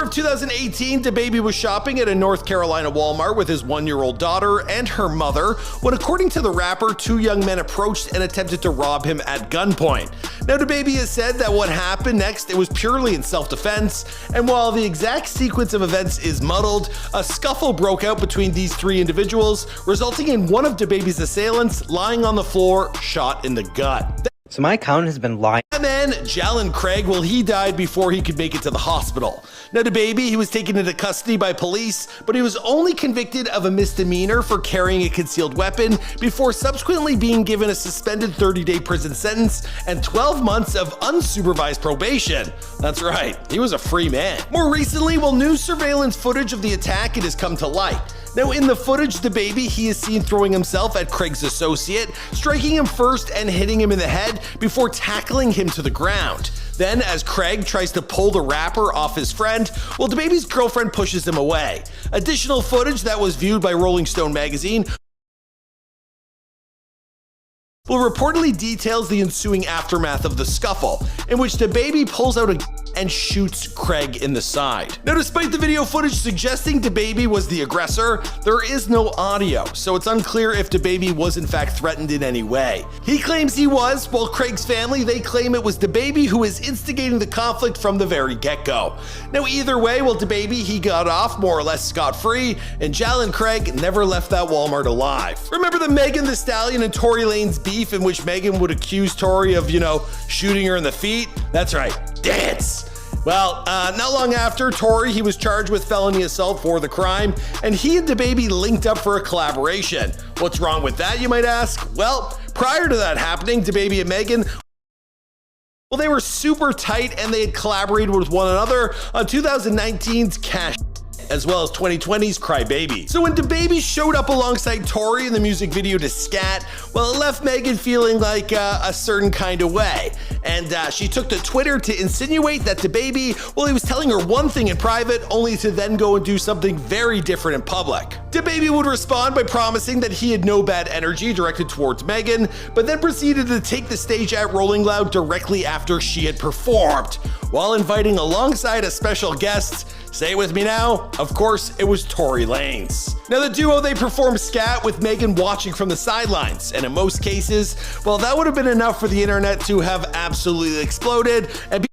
of 2018, Dababy was shopping at a North Carolina Walmart with his 1-year-old daughter and her mother when, according to the rapper, 2 young men approached and attempted to rob him at gunpoint. Now, Dababy has said that what happened next, it was purely in self-defense, and while the exact sequence of events is muddled, a scuffle broke out between these 3 individuals, resulting in one of Dababy's assailants lying on the floor, shot in the gut. So my account has been lying. That man, Jalen Craig, well, he died before he could make it to the hospital. Now, Dababy, he was taken into custody by police, but he was only convicted of a misdemeanor for carrying a concealed weapon before subsequently being given a suspended 30-day prison sentence and 12 months of unsupervised probation. That's right, he was a free man. More recently, well, new surveillance footage of the attack, it has come to light. Now, in the footage, Dababy, he is seen throwing himself at Craig's associate, striking him first and hitting him in the head before tackling him to the ground. Then, as Craig tries to pull the rapper off his friend, well, Dababy's girlfriend pushes him away. Additional footage that was viewed by Rolling Stone magazine well, reportedly details the ensuing aftermath of the scuffle, in which Dababy pulls out a gun and shoots Craig in the side. Now, despite the video footage suggesting Dababy was the aggressor, there is no audio, so it's unclear if Dababy was in fact threatened in any way. He claims he was, while Craig's family, they claim it was Dababy who is instigating the conflict from the very get-go. Now, either way, well, Dababy, he got off more or less scot-free, and Jalen Craig never left that Walmart alive. Remember the Megan Thee Stallion and Tory Lanez beef in which Megan would accuse Tory of, shooting her in the feet? That's right, dance! Well, not long after, Tory, he was charged with felony assault for the crime, and he and Dababy linked up for a collaboration. What's wrong with that, you might ask? Well, prior to that happening, Dababy and Megan, well, they were super tight and they had collaborated with one another on 2019's Cash as well as 2020's Cry Baby. So when Dababy showed up alongside Tory in the music video to Scat, well, it left Megan feeling like a certain kind of way. And she took to Twitter to insinuate that Dababy, well, he was telling her one thing in private, only to then go and do something very different in public. Dababy would respond by promising that he had no bad energy directed towards Megan, but then proceeded to take the stage at Rolling Loud directly after she had performed, while inviting alongside a special guest. Say it with me now, of course, it was Tory Lanez. Now, the duo, they performed Scat with Megan watching from the sidelines, and in most cases, well, that would have been enough for the internet to have absolutely exploded, and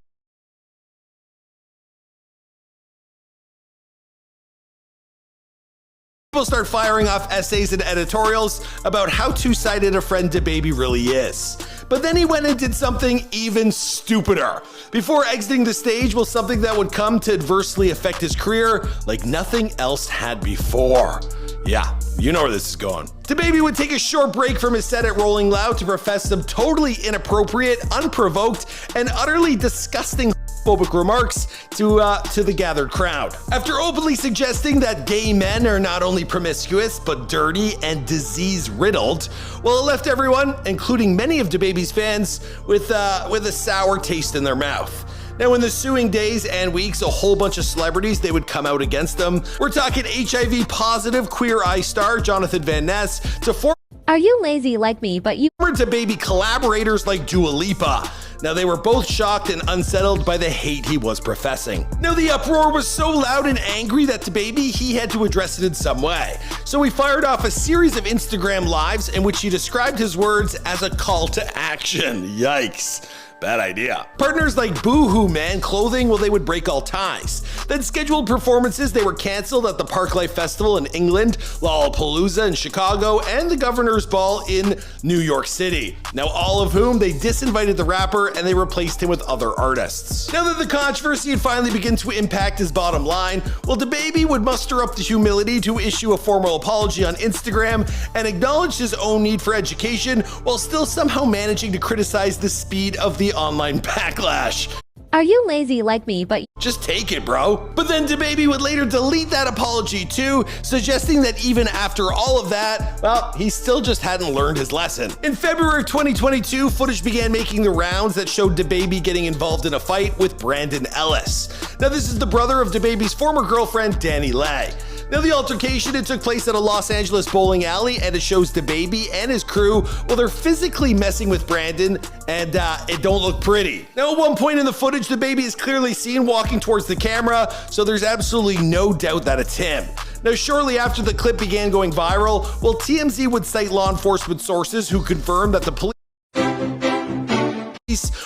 people start firing off essays and editorials about how two-sided a friend Dababy really is. But then he went and did something even stupider. Before exiting the stage, well, something that would come to adversely affect his career like nothing else had before. Yeah, you know where this is going. Dababy would take a short break from his set at Rolling Loud to profess some totally inappropriate, unprovoked, and utterly disgusting phobic remarks to the gathered crowd. After openly suggesting that gay men are not only promiscuous, but dirty and disease-riddled, well, it left everyone, including many of Dababy's fans, with a sour taste in their mouth. Now, in the ensuing days and weeks, a whole bunch of celebrities, they would come out against them. We're talking HIV-positive Queer Eye star Jonathan Van Ness to former Are you lazy like me, but you Dababy collaborators like Dua Lipa. Now, they were both shocked and unsettled by the hate he was professing. Now, the uproar was so loud and angry that Dababy, he had to address it in some way. So he fired off a series of Instagram lives in which he described his words as a call to action. Yikes. Bad idea. Partners like Boohoo Man Clothing, well, they would break all ties. Then scheduled performances, they were canceled at the Parklife Festival in England, Lollapalooza in Chicago, and the Governor's Ball in New York City. Now, all of whom they disinvited the rapper and they replaced him with other artists. Now that the controversy had finally begun to impact his bottom line, well, Dababy would muster up the humility to issue a formal apology on Instagram and acknowledge his own need for education while still somehow managing to criticize the speed of the online backlash. Are you lazy like me, but just take it, bro. But then Dababy would later delete that apology too, suggesting that even after all of that, well, he still just hadn't learned his lesson. In February of 2022, footage began making the rounds that showed Dababy getting involved in a fight with Brandon Ellis. Now, this is the brother of Dababy's former girlfriend, Danny Lay. Now, the altercation, it took place at a Los Angeles bowling alley, and it shows Dababy and his crew, well, they're physically messing with Brandon, and it don't look pretty. Now, at one point in the footage, Dababy is clearly seen walking towards the camera, so there's absolutely no doubt that it's him. Now, shortly after the clip began going viral, well, TMZ would cite law enforcement sources who confirmed that the police,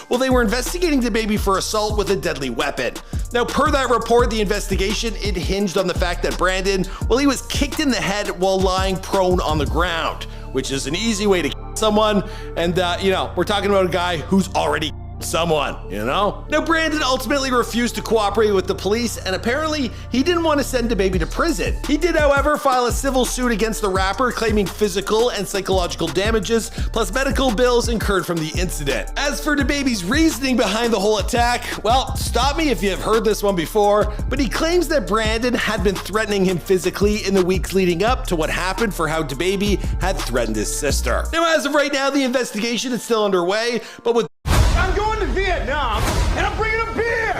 well, they were investigating Dababy for assault with a deadly weapon. Now, per that report, the investigation, it hinged on the fact that Brandon, well, he was kicked in the head while lying prone on the ground, which is an easy way to kill someone. And, you know, we're talking about a guy who's already someone, you know? Now, Brandon ultimately refused to cooperate with the police, and apparently he didn't want to send Dababy to prison. He did, however, file a civil suit against the rapper, claiming physical and psychological damages, plus medical bills incurred from the incident. As for Dababy's reasoning behind the whole attack, well, stop me if you have heard this one before, but he claims that Brandon had been threatening him physically in the weeks leading up to what happened for how Dababy had threatened his sister. Now, as of right now, the investigation is still underway, but with I'm going to Vietnam, and I'm bringing a beer!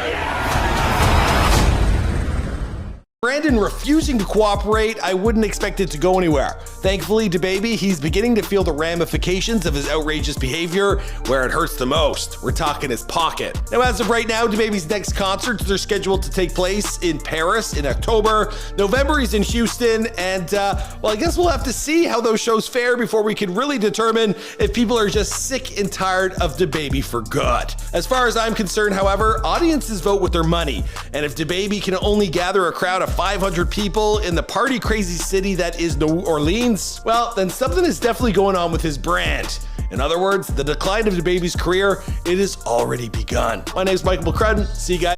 Brandon refusing to cooperate, I wouldn't expect it to go anywhere. Thankfully, Dababy, he's beginning to feel the ramifications of his outrageous behavior where it hurts the most. We're talking his pocket. Now, as of right now, Dababy's next concerts are scheduled to take place in Paris in October. November, he's in Houston, and well, I guess we'll have to see how those shows fare before we can really determine if people are just sick and tired of Dababy for good. As far as I'm concerned, however, audiences vote with their money, and if Dababy can only gather a crowd of 500 people in the party crazy city that is New Orleans, well, then something is definitely going on with his brand. In other words, the decline of Dababy's career, it has already begun. My name is Michael McCrudden. See you guys.